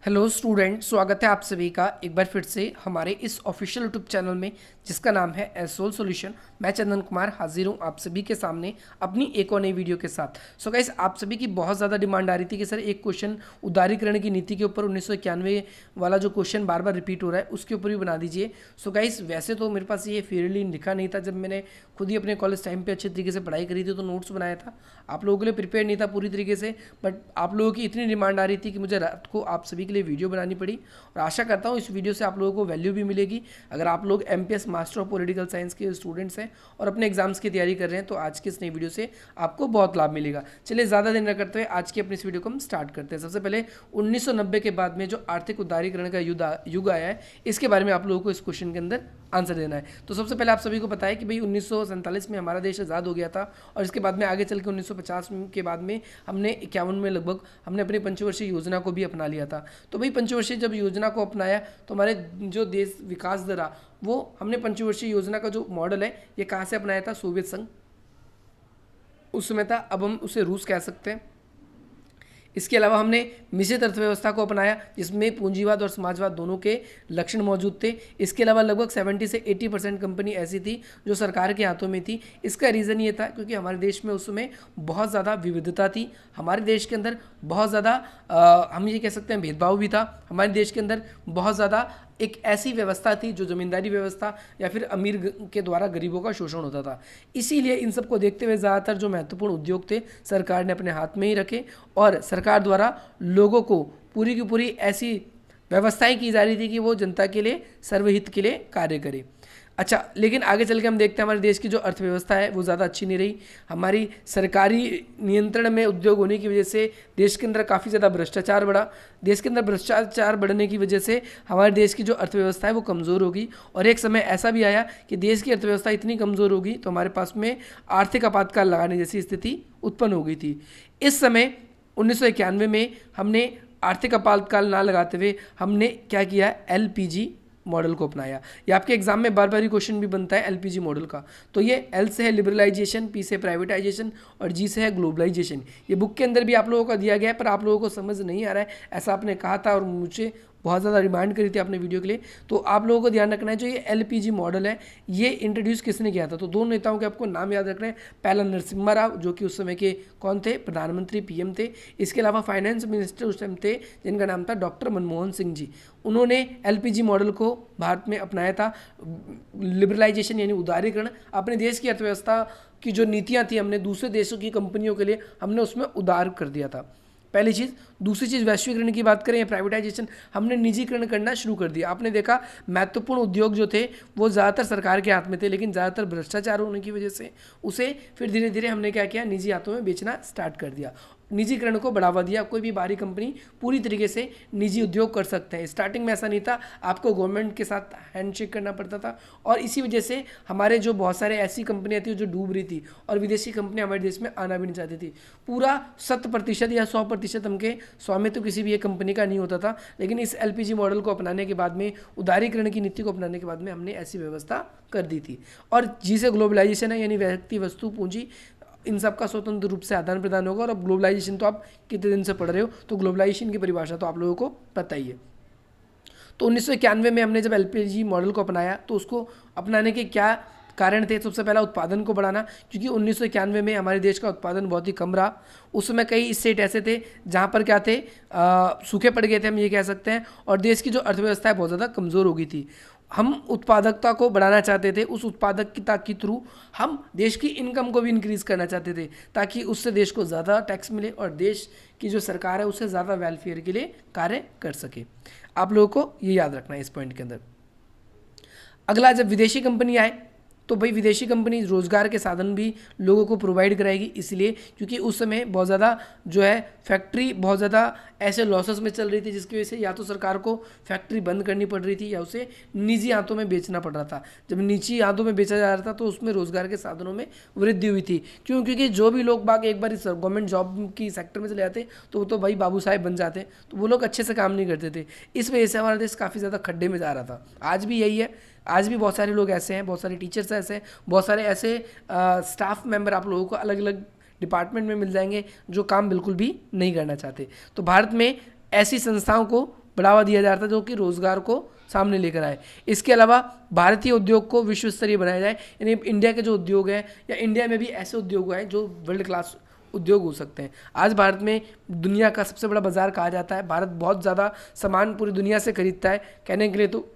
Hello student, स्वागत है आप सभी का एक बार फिर से हमारे इस ऑफिशियल यूट्यूब चैनल में जिसका नाम है एसोल सॉल्यूशन। मैं चंदन कुमार हाजिर हूँ आप सभी के सामने अपनी एक और नई वीडियो के साथ। सो गाइस, आप सभी की बहुत ज़्यादा डिमांड आ रही थी कि सर एक क्वेश्चन उदारीकरण की नीति के ऊपर 1991 वाला जो क्वेश्चन बार बार रिपीट हो रहा है उसके ऊपर भी बना दीजिए। सो गाइस, वैसे तो मेरे पास ये फेयरली लिखा नहीं था, जब मैंने खुद ही अपने कॉलेज टाइम पे अच्छे तरीके से पढ़ाई करी थी तो नोट्स बनाया था, आप लोगों के लिए प्रिपेयर नहीं था पूरी तरीके से। बट आप लोगों की इतनी डिमांड आ रही थी कि मुझे रात को आप सभी के लिए वीडियो बनानी पड़ी और आशा करता हूँ इस वीडियो से आप लोगों को वैल्यू भी मिलेगी। अगर आप लोग MPS master of political science के स्टूडेंट्स हैं और अपने एग्जाम्स की तैयारी कर रहे हैं तो आज की इस नई वीडियो से आपको बहुत लाभ मिलेगा। चलिए ज़्यादा देर न करते हुए आज की अपनी इस वीडियो को हम स्टार्ट करते हैं। सबसे पहले 1990 के बाद में जो आर्थिक उदारीकरण का युग आया है इसके बारे में आप लोगों को इस क्वेश्चन के अंदर आंसर देना है। तो सबसे पहले आप सभी को पता है कि भाई 1947 में हमारा देश आज़ाद हो गया था और इसके बाद में आगे चल के 1950 के बाद में हमने 51 में लगभग हमने अपनी पंचवर्षीय योजना को भी अपना लिया था। तो भाई पंचवर्षीय जब योजना को अपनाया तो हमारे जो देश विकास दर रहा वो हमने पंचवर्षीय योजना का जो मॉडल है ये कहाँ से अपनाया था? सोवियत संघ उस समय था, अब हम उसे रूस कह सकते हैं। इसके अलावा हमने मिश्रित अर्थव्यवस्था को अपनाया जिसमें पूंजीवाद और समाजवाद दोनों के लक्षण मौजूद थे। इसके अलावा लगभग 70 से 80% कंपनी ऐसी थी जो सरकार के हाथों में थी। इसका रीज़न ये था क्योंकि हमारे देश में उस समय बहुत ज़्यादा विविधता थी, हमारे देश के अंदर बहुत ज़्यादा हम ये कह सकते हैं भेदभाव भी था, हमारे देश के अंदर बहुत ज़्यादा एक ऐसी व्यवस्था थी जो जमींदारी व्यवस्था या फिर अमीर के द्वारा गरीबों का शोषण होता था। इसीलिए इन सबको देखते हुए ज़्यादातर जो महत्वपूर्ण उद्योग थे सरकार ने अपने हाथ में ही रखे और सरकार द्वारा लोगों को पूरी की पूरी ऐसी व्यवस्थाएं की जा रही थी कि वो जनता के लिए सर्वहित के लिए कार्य करे। अच्छा, लेकिन आगे चल के हम देखते हैं हमारे देश की जो अर्थव्यवस्था है वो ज़्यादा अच्छी नहीं रही। हमारी सरकारी नियंत्रण में उद्योग होने की वजह से देश के अंदर काफ़ी ज़्यादा भ्रष्टाचार बढ़ा। देश के अंदर भ्रष्टाचार बढ़ने की वजह से हमारे देश की जो अर्थव्यवस्था है वो कमज़ोर होगी और एक समय ऐसा भी आया कि देश की अर्थव्यवस्था इतनी कमज़ोर होगी तो हमारे पास में आर्थिक आपातकाल लगाने जैसी स्थिति उत्पन्न हो गई थी। इस समय 1991 में हमने आर्थिक आपातकाल ना लगाते हुए हमने क्या किया? एलपीजी मॉडल को अपनाया। ये आपके एग्जाम में बार बार ही क्वेश्चन भी बनता है एलपीजी मॉडल का। तो ये एल से है लिबरलाइजेशन, पी से प्राइवेटाइजेशन और जी से है ग्लोबलाइजेशन। ये बुक के अंदर भी आप लोगों का दिया गया है पर आप लोगों को समझ नहीं आ रहा है, ऐसा आपने कहा था और मुझे बहुत ज़्यादा रिमाइंड करी थी आपने वीडियो के लिए। तो आप लोगों को ध्यान रखना है जो ये एलपीजी मॉडल है ये इंट्रोड्यूस किसने किया था? तो दो नेताओं के आपको नाम याद रखना है। पहला नरसिम्हा राव जो कि उस समय के कौन थे? प्रधानमंत्री पीएम थे। इसके अलावा फाइनेंस मिनिस्टर उस टाइम थे जिनका नाम था डॉक्टर मनमोहन सिंह जी। उन्होंने एलपीजी मॉडल को भारत में अपनाया था। लिबरलाइजेशन यानी उदारीकरण, अपने देश की अर्थव्यवस्था की जो नीतियाँ थी हमने दूसरे देशों की कंपनियों के लिए हमने उसमें उदार कर दिया था, पहली चीज़। दूसरी चीज़ वैश्वीकरण की बात करें या प्राइवेटाइजेशन, हमने निजीकरण करना शुरू कर दिया। आपने देखा महत्वपूर्ण उद्योग जो थे वो ज़्यादातर सरकार के हाथ में थे लेकिन ज़्यादातर भ्रष्टाचार होने की वजह से उसे फिर धीरे धीरे हमने क्या किया? निजी हाथों में बेचना स्टार्ट कर दिया, निजीकरण को बढ़ावा दिया। कोई भी बाहरी कंपनी पूरी तरीके से निजी उद्योग कर सकते हैं। स्टार्टिंग में ऐसा नहीं था, आपको गवर्नमेंट के साथ हैंडशेक करना पड़ता था और इसी वजह से हमारे जो बहुत सारे ऐसी कंपनियां थी जो डूब रही थी और विदेशी कंपनियां हमारे देश में आना भी नहीं चाहती थी। पूरा 100% या 100% हमके स्वामित्व किसी भी एक कंपनी का नहीं होता था। लेकिन इस एलपीजी मॉडल को अपनाने के बाद में, उदारीकरण की नीति को अपनाने के बाद में हमने ऐसी व्यवस्था कर दी थी। और जी से ग्लोबलाइजेशन है यानी व्यक्ति, वस्तु, पूंजी इन सब का स्वतंत्र रूप से आदान प्रदान होगा। और अब ग्लोबलाइजेशन तो आप कितने दिन से पढ़ रहे हो तो ग्लोबलाइजेशन की परिभाषा तो आप लोगों को पता ही है। तो 1991 में हमने जब एलपीजी मॉडल को अपनाया तो उसको अपनाने के क्या कारण थे? सबसे पहला उत्पादन को बढ़ाना, क्योंकि 1991 में हमारे देश का उत्पादन बहुत ही कम रहा। उस समय कई स्टेट ऐसे थे जहाँ पर क्या थे? सूखे पड़ गए थे, हम ये कह सकते हैं। और देश की जो अर्थव्यवस्था है बहुत ज़्यादा कमज़ोर हो गई थी। हम उत्पादकता को बढ़ाना चाहते थे, उस उत्पादकता के थ्रू हम देश की इनकम को भी इंक्रीज़ करना चाहते थे ताकि उससे देश को ज़्यादा टैक्स मिले और देश की जो सरकार है उससे ज़्यादा वेलफेयर के लिए कार्य कर सके। आप लोगों को ये याद रखना है इस पॉइंट के अंदर। अगला, जब विदेशी कंपनी आए तो भाई विदेशी कंपनी रोज़गार के साधन भी लोगों को प्रोवाइड कराएगी, इसलिए क्योंकि उस समय बहुत ज़्यादा जो है फैक्ट्री बहुत ज़्यादा ऐसे लॉसेस में चल रही थी जिसकी वजह से या तो सरकार को फैक्ट्री बंद करनी पड़ रही थी या उसे निजी हाथों में बेचना पड़ रहा था। जब निजी हाथों में बेचा जा रहा था तो उसमें रोज़गार के साधनों में वृद्धि हुई थी। क्यों? क्योंकि जो भी लोग बाग एक बार इस गवर्नमेंट जॉब की सेक्टर में चले जाते तो वो तो भाई बाबू साहेब बन जाते, तो वो लोग अच्छे से काम नहीं करते थे। इस वजह से हमारा देश काफ़ी ज़्यादा खड्डे में जा रहा था। आज भी यही है, आज भी बहुत सारे लोग ऐसे हैं, बहुत सारे टीचर्स ऐसे हैं, बहुत सारे ऐसे स्टाफ मेंबर आप लोगों को अलग अलग डिपार्टमेंट में मिल जाएंगे जो काम बिल्कुल भी नहीं करना चाहते। तो भारत में ऐसी संस्थाओं को बढ़ावा दिया जा रहा था जो कि रोजगार को सामने लेकर आए। इसके अलावा भारतीय उद्योग को विश्व स्तरीय बनाया जाए, यानी इंडिया के जो उद्योग हैं या इंडिया में भी ऐसे उद्योग हैं जो वर्ल्ड क्लास उद्योग हो सकते हैं। आज भारत में दुनिया का सबसे बड़ा बाजार कहा जाता है। भारत बहुत ज़्यादा सामान पूरी दुनिया से खरीदता है। कहने के लिए तो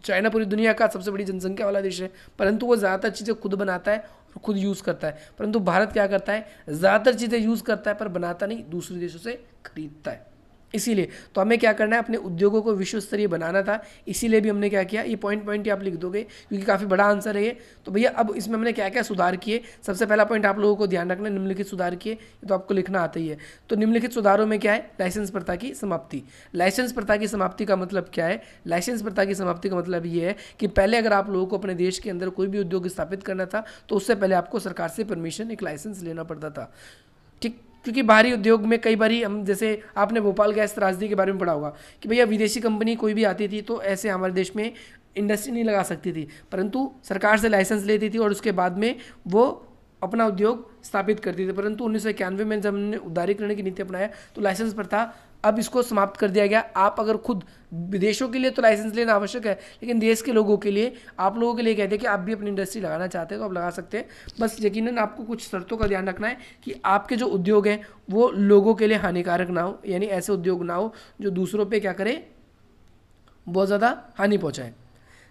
चाइना पूरी दुनिया का सबसे बड़ी जनसंख्या वाला देश है, परंतु वो ज़्यादातर चीज़ें खुद बनाता है और खुद यूज़ करता है। परंतु भारत क्या करता है, ज़्यादातर चीज़ें यूज़ करता है पर बनाता नहीं, दूसरे देशों से खरीदता है। इसीलिए तो हमें क्या करना है, अपने उद्योगों को विश्व स्तरीय बनाना था। इसीलिए भी हमने क्या किया, ये पॉइंट ही आप लिख दोगे क्योंकि काफ़ी बड़ा आंसर है ये। तो भैया अब इसमें हमने क्या क्या सुधार किए, सबसे पहला पॉइंट आप लोगों को ध्यान रखना, निम्नलिखित सुधार किए, तो आपको लिखना आता ही है। तो निम्नलिखित सुधारों में क्या है, लाइसेंस प्रथा की समाप्ति। लाइसेंस प्रथा की समाप्ति का मतलब क्या है, लाइसेंस प्रथा की समाप्ति का मतलब ये है कि पहले अगर आप लोगों को अपने देश के अंदर कोई भी उद्योग स्थापित करना था तो उससे पहले आपको सरकार से परमिशन, एक लाइसेंस लेना पड़ता था। ठीक, क्योंकि बाहरी उद्योग में कई बार हम, जैसे आपने भोपाल गैस त्रासदी के बारे में पढ़ा होगा कि भैया विदेशी कंपनी कोई भी आती थी तो ऐसे हमारे देश में इंडस्ट्री नहीं लगा सकती थी, परंतु सरकार से लाइसेंस लेती थी और उसके बाद में वो अपना उद्योग स्थापित करती थी। परंतु 1991 में जब हमने उदारीकरण की नीति अपनाया तो लाइसेंस प्रथा, अब इसको समाप्त कर दिया गया। आप अगर खुद विदेशों के लिए तो लाइसेंस लेना आवश्यक है, लेकिन देश के लोगों के लिए, आप लोगों के लिए कहते हैं कि आप भी अपनी इंडस्ट्री लगाना चाहते हैं तो आप लगा सकते हैं। बस यकीनन आपको कुछ शर्तों का ध्यान रखना है कि आपके जो उद्योग हैं वो लोगों के लिए हानिकारक ना हो, यानी ऐसे उद्योग ना हो जो दूसरों पर क्या करे, बहुत ज़्यादा हानि पहुँचाए।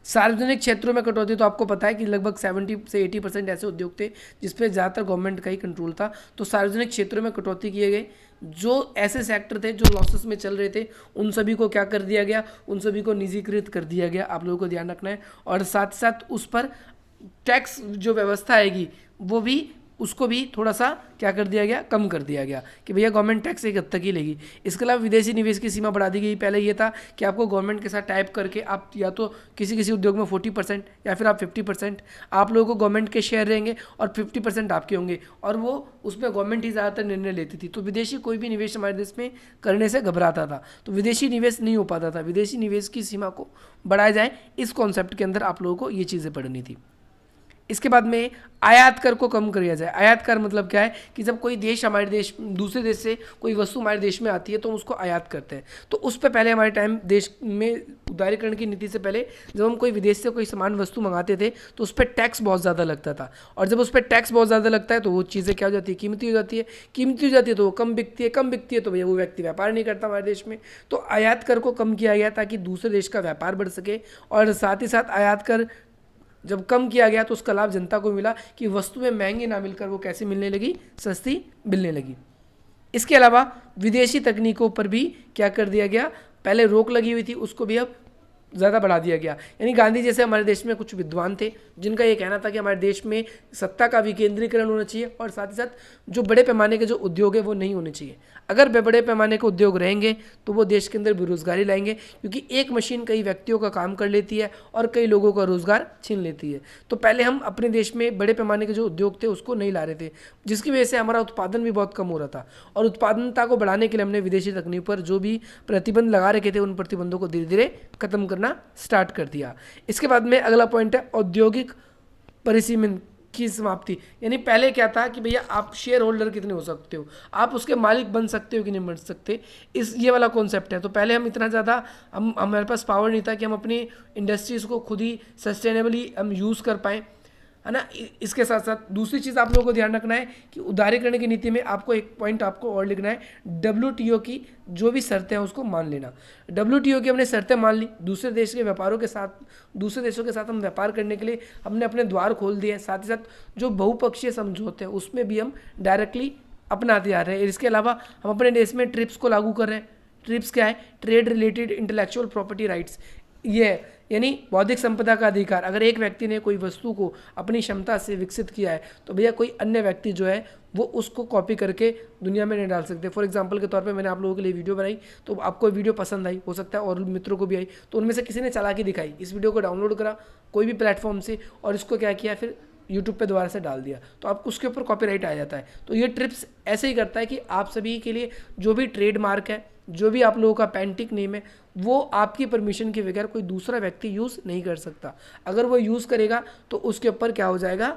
सार्वजनिक क्षेत्रों में कटौती, तो आपको पता है कि लगभग 70 से 80% ऐसे उद्योग थे जिसपे ज़्यादातर गवर्नमेंट का ही कंट्रोल था। तो सार्वजनिक क्षेत्रों में कटौती किए गए। जो ऐसे सेक्टर थे जो लॉसेस में चल रहे थे उन सभी को क्या कर दिया गया, उन सभी को निजीकृत कर दिया गया। आप लोगों को ध्यान रखना है। और साथ साथ उस पर टैक्स जो व्यवस्था आएगी वो भी, उसको भी थोड़ा सा क्या कर दिया गया, कम कर दिया गया कि भैया गवर्नमेंट टैक्स एक हद तक ही लेगी। इसके अलावा विदेशी निवेश की सीमा बढ़ा दी गई। पहले ये था कि आपको गवर्नमेंट के साथ टाइप करके आप या तो किसी उद्योग में 40% या फिर आप 50%, आप लोगों को गवर्नमेंट के शेयर रहेंगे और 50% आपके होंगे, और वो उसमें गवर्नमेंट ही ज़्यादातर निर्णय लेती थी। तो विदेशी कोई भी निवेश हमारे देश में करने से घबराता था, तो विदेशी निवेश नहीं हो पाता था। विदेशी निवेश की सीमा को बढ़ाया जाए, इस कॉन्सेप्ट के अंदर आप लोगों को ये चीज़ें पढ़नी थी। इसके बाद में आयात कर को कम किया जाए। आयात कर मतलब क्या है कि जब कोई देश हमारे देश, दूसरे देश से कोई वस्तु हमारे देश में आती है तो हम उसको आयात करते हैं। तो उस पर पहले हमारे टाइम देश में उदारीकरण की नीति से पहले जब हम कोई विदेश से कोई सामान वस्तु मंगाते थे तो उस पर टैक्स बहुत ज़्यादा लगता था, और जब उस पर टैक्स बहुत ज़्यादा लगता है तो वो चीज़ें क्या हो जाती है, कीमती हो जाती है। कीमती हो जाती है तो वो कम बिकती है, कम बिकती है तो भैया वो व्यक्ति व्यापार नहीं करता हमारे देश में। तो आयात कर को कम किया गया ताकि दूसरे देश का व्यापार बढ़ सके, और साथ ही साथ आयात कर जब कम किया गया तो उसका लाभ जनता को मिला कि वस्तुएं महंगी ना मिलकर वो कैसे मिलने लगी, सस्ती मिलने लगी। इसके अलावा विदेशी तकनीकों पर भी क्या कर दिया गया, पहले रोक लगी हुई थी उसको भी अब ज़्यादा बढ़ा दिया गया। यानी गांधी जैसे हमारे देश में कुछ विद्वान थे जिनका ये कहना था कि हमारे देश में सत्ता का विकेंद्रीकरण होना चाहिए, और साथ ही साथ जो बड़े पैमाने के जो उद्योग है वो नहीं होने चाहिए। अगर बड़े पैमाने के उद्योग रहेंगे तो वो देश के अंदर बेरोजगारी लाएंगे, क्योंकि एक मशीन कई व्यक्तियों का काम कर लेती है और कई लोगों का रोजगार छीन लेती है। तो पहले हम अपने देश में बड़े पैमाने के जो उद्योग थे उसको नहीं ला रहे थे, जिसकी वजह से हमारा उत्पादन भी बहुत कम हो रहा था। और उत्पादनता को बढ़ाने के लिए हमने विदेशी तकनीक पर जो भी प्रतिबंध लगा रखे थे उन प्रतिबंधों को धीरे धीरे खत्म करना स्टार्ट कर दिया। इसके बाद में अगला पॉइंट है औद्योगिक परिसीमन की समाप्ति। यानी पहले क्या था कि भैया आप शेयर होल्डर कितने हो सकते हो, आप उसके मालिक बन सकते हो कि नहीं बन सकते, इस ये वाला कॉन्सेप्ट है। तो पहले हम इतना ज़्यादा हमारे पास पावर नहीं था कि हम अपनी इंडस्ट्रीज़ को खुद ही सस्टेनेबली हम यूज़ कर पाएँ, है ना। इसके साथ साथ दूसरी चीज़ आप लोगों को ध्यान रखना है कि उदारीकरण की नीति में आपको एक पॉइंट आपको और लिखना है, WTO की जो भी शर्तें हैं उसको मान लेना। WTO की हमने शर्तें मान ली, दूसरे देश के व्यापारों के साथ, दूसरे देशों के साथ हम व्यापार करने के लिए हमने अपने द्वार खोल दिए हैं। साथ ही साथ जो बहुपक्षीय समझौते हैं उसमें भी हम डायरेक्टली अपनाते आ रहे हैं। इसके अलावा हम अपने देश में ट्रिप्स को लागू कर रहे हैं। ट्रिप्स क्या है, trade related intellectual property rights, ये यानी बौद्धिक संपदा का अधिकार। अगर एक व्यक्ति ने कोई वस्तु को अपनी क्षमता से विकसित किया है तो भैया कोई अन्य व्यक्ति जो है वो उसको कॉपी करके दुनिया में नहीं डाल सकते। फॉर एग्जांपल के तौर पे मैंने आप लोगों के लिए वीडियो बनाई, तो आपको वीडियो पसंद आई, हो सकता है और मित्रों को भी आई, तो उनमें से किसी ने चालाकी दिखाई, इस वीडियो को डाउनलोड करा कोई भी प्लेटफॉर्म से और इसको क्या किया, फिर यूट्यूब पे दोबारा से डाल दिया, तो आपको उसके ऊपर कॉपीराइट आ जाता है। तो ये ट्रिप्स ऐसे ही करता है कि आप सभी के लिए जो भी ट्रेडमार्क है, जो भी आप लोगों का पेंटिक नेम है, वो आपकी परमिशन के बगैर कोई दूसरा व्यक्ति यूज़ नहीं कर सकता। अगर वो यूज़ करेगा तो उसके ऊपर क्या हो जाएगा,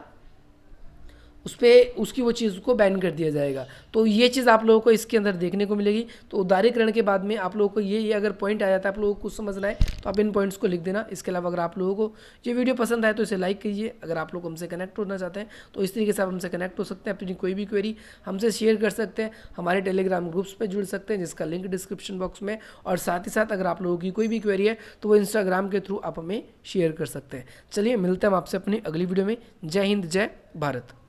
उस पर उसकी वो चीज़ को बैन कर दिया जाएगा। तो ये चीज़ आप लोगों को इसके अंदर देखने को मिलेगी। तो उदारीकरण के बाद में आप लोगों को ये अगर पॉइंट आ जाता है, आप लोगों को कुछ समझना है तो आप इन पॉइंट्स को लिख देना। इसके अलावा अगर आप लोगों को ये वीडियो पसंद आए तो इसे लाइक कीजिए। अगर आप लोग हमसे कनेक्ट होना चाहते हैं तो इस तरीके से आप हमसे कनेक्ट हो सकते हैं, अपनी कोई भी क्वेरी हमसे शेयर कर सकते हैं, हमारे टेलीग्राम ग्रुप्स पर जुड़ सकते हैं जिसका लिंक डिस्क्रिप्शन बॉक्स में। और साथ ही साथ अगर आप लोगों की कोई भी क्वेरी है तो वो इंस्टाग्राम के थ्रू आप हमें शेयर कर सकते हैं। चलिए मिलते हैं हम आपसे अपनी अगली वीडियो में। जय हिंद, जय भारत।